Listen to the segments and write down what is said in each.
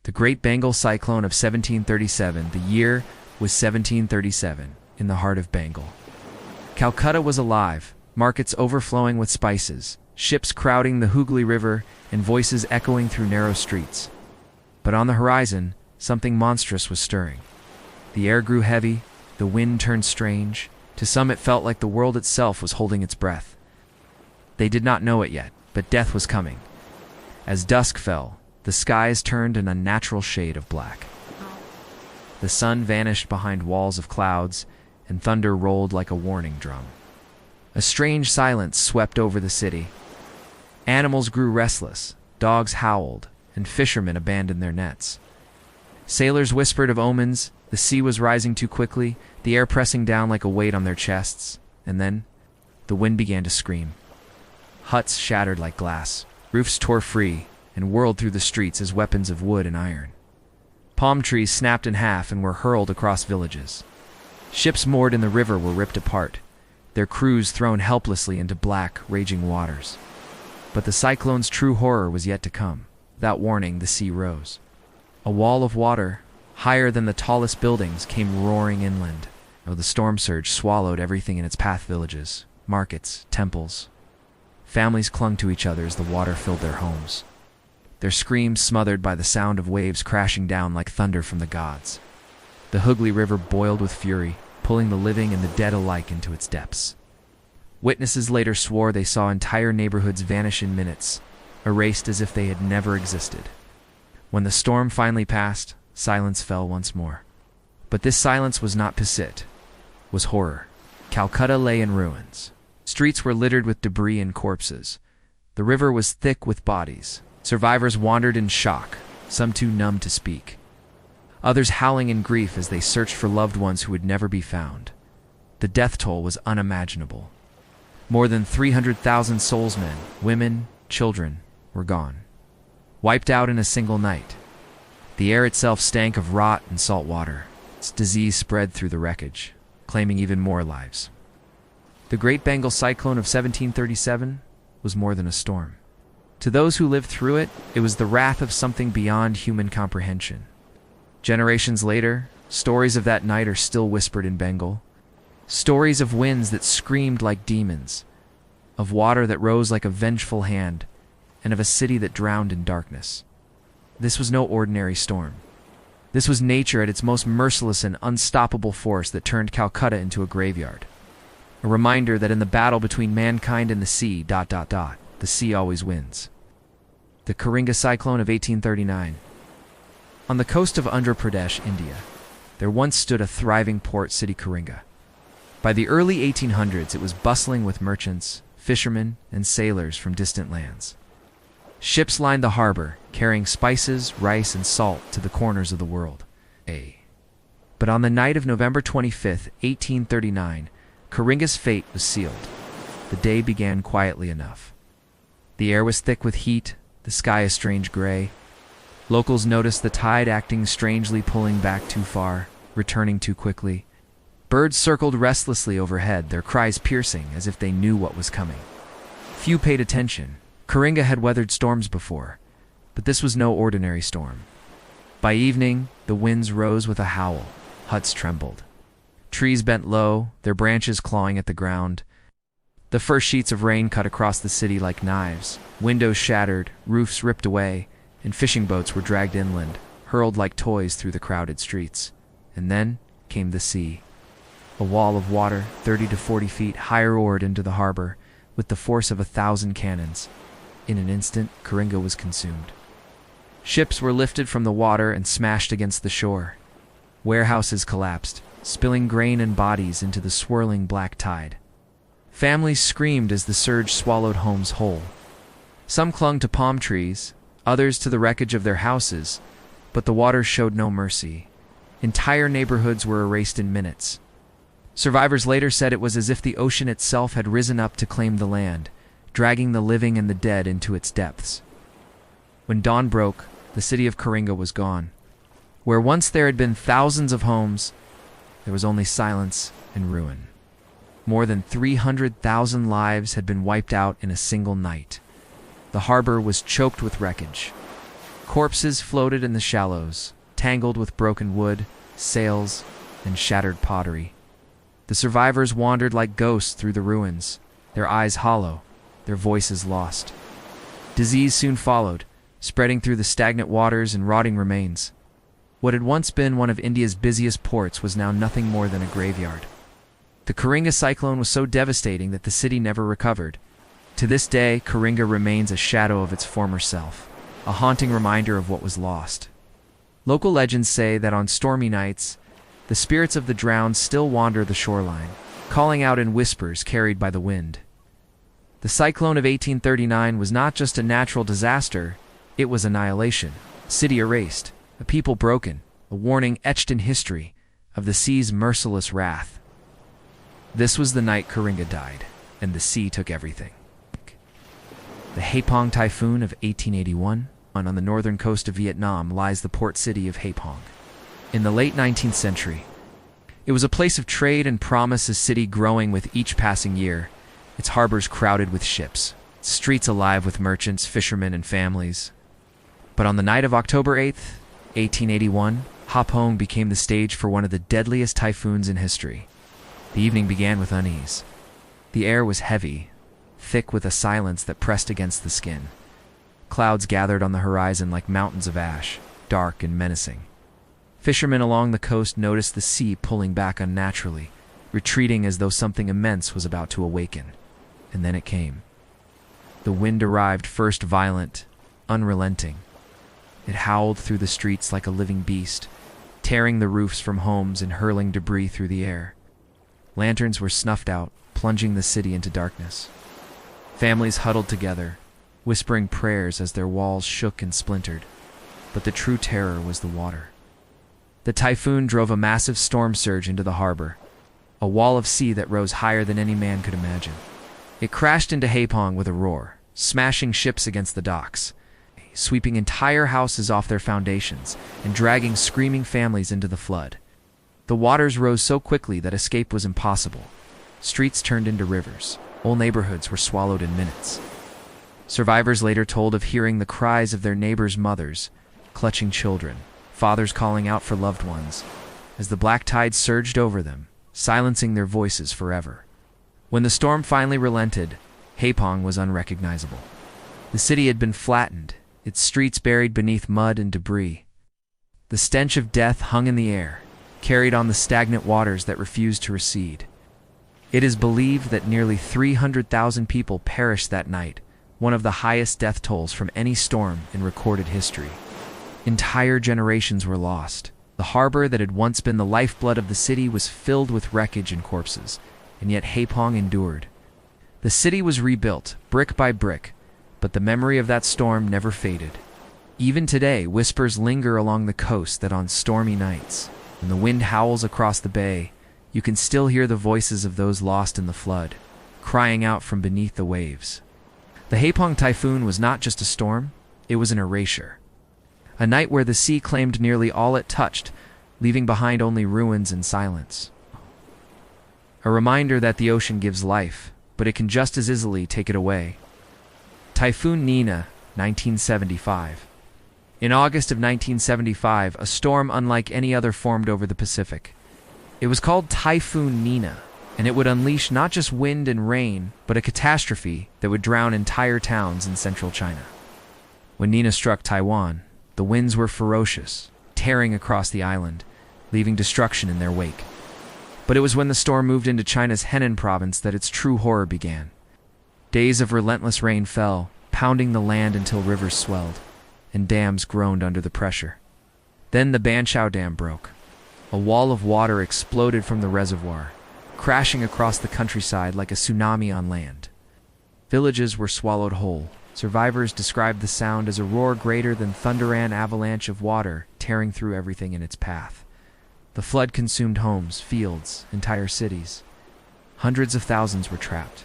The Great Bengal Cyclone of 1737. The year was 1737, in the heart of Bengal. Calcutta was alive, markets overflowing with spices, ships crowding the Hooghly River, and voices echoing through narrow streets. But on the horizon, something monstrous was stirring. The air grew heavy, the wind turned strange. To some it felt like the world itself was holding its breath. They did not know it yet, but death was coming. As dusk fell, the skies turned an unnatural shade of black. The sun vanished behind walls of clouds, and thunder rolled like a warning drum. A strange silence swept over the city. Animals grew restless, dogs howled, and fishermen abandoned their nets. Sailors whispered of omens. The sea was rising too quickly, the air pressing down like a weight on their chests. And then, the wind began to scream. Huts shattered like glass, roofs tore free, and whirled through the streets as weapons of wood and iron. Palm trees snapped in half and were hurled across villages. Ships moored in the river were ripped apart, their crews thrown helplessly into black, raging waters. But the cyclone's true horror was yet to come. Without warning, the sea rose. A wall of water, higher than the tallest buildings, came roaring inland. The storm surge swallowed everything in its path: villages, markets, temples. Families clung to each other as the water filled their homes, their screams smothered by the sound of waves crashing down like thunder from the gods. The Hooghly River boiled with fury, pulling the living and the dead alike into its depths. Witnesses later swore they saw entire neighborhoods vanish in minutes, erased as if they had never existed. When the storm finally passed, silence fell once more. But this silence was not Pisit, was horror. Calcutta lay in ruins. Streets were littered with debris and corpses. The river was thick with bodies. Survivors wandered in shock, some too numb to speak. Others howling in grief as they searched for loved ones who would never be found. The death toll was unimaginable. More than 300,000 souls, men, women, children, were gone. Wiped out in a single night. The air itself stank of rot and salt water. Its disease spread through the wreckage, claiming even more lives. The Great Bengal Cyclone of 1737 was more than a storm. To those who lived through it, it was the wrath of something beyond human comprehension. Generations later, stories of that night are still whispered in Bengal. Stories of winds that screamed like demons, of water that rose like a vengeful hand, and of a city that drowned in darkness. This was no ordinary storm. This was nature at its most merciless and unstoppable force that turned Calcutta into a graveyard. A reminder that in the battle between mankind and the sea, the sea always wins. The Coringa Cyclone of 1839. On the coast of Andhra Pradesh, India, there once stood a thriving port city, Coringa. By the early 1800s, it was bustling with merchants, fishermen, and sailors from distant lands. Ships lined the harbor, carrying spices, rice, and salt to the corners of the world. But on the night of November 25, 1839, Coringa's fate was sealed. The day began quietly enough. The air was thick with heat, the sky a strange gray. Locals noticed the tide acting strangely, pulling back too far, returning too quickly. Birds circled restlessly overhead, their cries piercing as if they knew what was coming. Few paid attention. Coringa had weathered storms before, but this was no ordinary storm. By evening, the winds rose with a howl. Huts trembled. Trees bent low, their branches clawing at the ground. The first sheets of rain cut across the city like knives. Windows shattered, roofs ripped away, and fishing boats were dragged inland, hurled like toys through the crowded streets. And then came the sea. A wall of water, 30 to 40 feet high, roared into the harbor with the force of 1,000 cannons. In an instant, Coringa was consumed. Ships were lifted from the water and smashed against the shore. Warehouses collapsed, spilling grain and bodies into the swirling black tide. Families screamed as the surge swallowed homes whole. Some clung to palm trees, others to the wreckage of their houses, but the waters showed no mercy. Entire neighborhoods were erased in minutes. Survivors later said it was as if the ocean itself had risen up to claim the land, dragging the living and the dead into its depths. When dawn broke, the city of Coringa was gone. Where once there had been thousands of homes, there was only silence and ruin. More than 300,000 lives had been wiped out in a single night. The harbor was choked with wreckage. Corpses floated in the shallows, tangled with broken wood, sails, and shattered pottery. The survivors wandered like ghosts through the ruins, their eyes hollow, their voices lost. Disease soon followed, spreading through the stagnant waters and rotting remains. What had once been one of India's busiest ports was now nothing more than a graveyard. The Coringa Cyclone was so devastating that the city never recovered. To this day, Coringa remains a shadow of its former self, a haunting reminder of what was lost. Local legends say that on stormy nights, the spirits of the drowned still wander the shoreline, calling out in whispers carried by the wind. The cyclone of 1839 was not just a natural disaster, it was annihilation. A city erased, a people broken, a warning etched in history of the sea's merciless wrath. This was the night Coringa died, and the sea took everything. The Haiphong Typhoon of 1881, on the northern coast of Vietnam, lies the port city of Haiphong. In the late 19th century, it was a place of trade and promise, a city growing with each passing year, its harbors crowded with ships, its streets alive with merchants, fishermen, and families. But on the night of October 8th, 1881, Haiphong became the stage for one of the deadliest typhoons in history. The evening began with unease. The air was heavy, thick with a silence that pressed against the skin. Clouds gathered on the horizon like mountains of ash, dark and menacing. Fishermen along the coast noticed the sea pulling back unnaturally, retreating as though something immense was about to awaken. And then it came. The wind arrived first violent, unrelenting. It howled through the streets like a living beast, tearing the roofs from homes and hurling debris through the air. Lanterns were snuffed out, plunging the city into darkness. Families huddled together, whispering prayers as their walls shook and splintered. But the true terror was the water. The typhoon drove a massive storm surge into the harbor, a wall of sea that rose higher than any man could imagine. It crashed into Haiphong with a roar, smashing ships against the docks, sweeping entire houses off their foundations, and dragging screaming families into the flood. The waters rose so quickly that escape was impossible. Streets turned into rivers. Whole neighborhoods were swallowed in minutes. Survivors later told of hearing the cries of their neighbors' mothers, clutching children, fathers calling out for loved ones, as the black tide surged over them, silencing their voices forever. When the storm finally relented, Haiphong was unrecognizable. The city had been flattened, its streets buried beneath mud and debris. The stench of death hung in the air, carried on the stagnant waters that refused to recede. It is believed that nearly 300,000 people perished that night, one of the highest death tolls from any storm in recorded history. Entire generations were lost. The harbor that had once been the lifeblood of the city was filled with wreckage and corpses, and yet Haiphong endured. The city was rebuilt, brick by brick, but the memory of that storm never faded. Even today, whispers linger along the coast that on stormy nights, when the wind howls across the bay, you can still hear the voices of those lost in the flood, crying out from beneath the waves. The Haiphong Typhoon was not just a storm, it was an erasure. A night where the sea claimed nearly all it touched, leaving behind only ruins and silence. A reminder that the ocean gives life, but it can just as easily take it away. Typhoon Nina, 1975. In August of 1975, a storm unlike any other formed over the Pacific. It was called Typhoon Nina, and it would unleash not just wind and rain, but a catastrophe that would drown entire towns in central China. When Nina struck Taiwan, the winds were ferocious, tearing across the island, leaving destruction in their wake. But it was when the storm moved into China's Henan province that its true horror began. Days of relentless rain fell, pounding the land until rivers swelled, and dams groaned under the pressure. Then the Banqiao Dam broke. A wall of water exploded from the reservoir, crashing across the countryside like a tsunami on land. Villages were swallowed whole. Survivors described the sound as a roar greater than thunderous avalanche of water tearing through everything in its path. The flood consumed homes, fields, entire cities. Hundreds of thousands were trapped.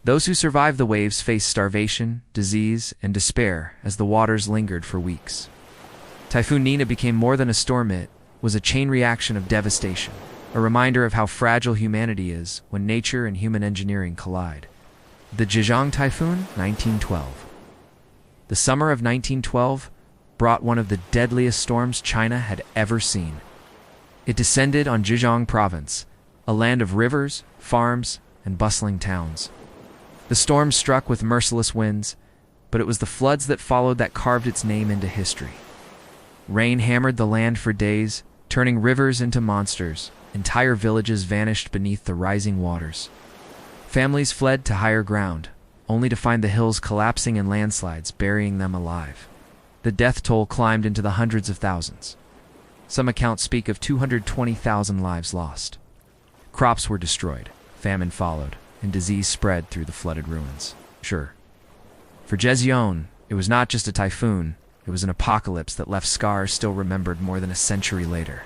Those who survived the waves faced starvation, disease, and despair as the waters lingered for weeks. Typhoon Nina became more than a storm, it was a chain reaction of devastation, a reminder of how fragile humanity is when nature and human engineering collide. The Zhejiang Typhoon, 1912. The summer of 1912 brought one of the deadliest storms China had ever seen. It descended on Zhejiang Province, a land of rivers, farms, and bustling towns. The storm struck with merciless winds, but it was the floods that followed that carved its name into history. Rain hammered the land for days, turning rivers into monsters. Entire villages vanished beneath the rising waters. Families fled to higher ground, only to find the hills collapsing in landslides, burying them alive. The death toll climbed into the hundreds of thousands. Some accounts speak of 220,000 lives lost. Crops were destroyed, famine followed, and disease spread through the flooded ruins. Sure. For Zhejiang, it was not just a typhoon, it was an apocalypse that left scars still remembered more than a century later.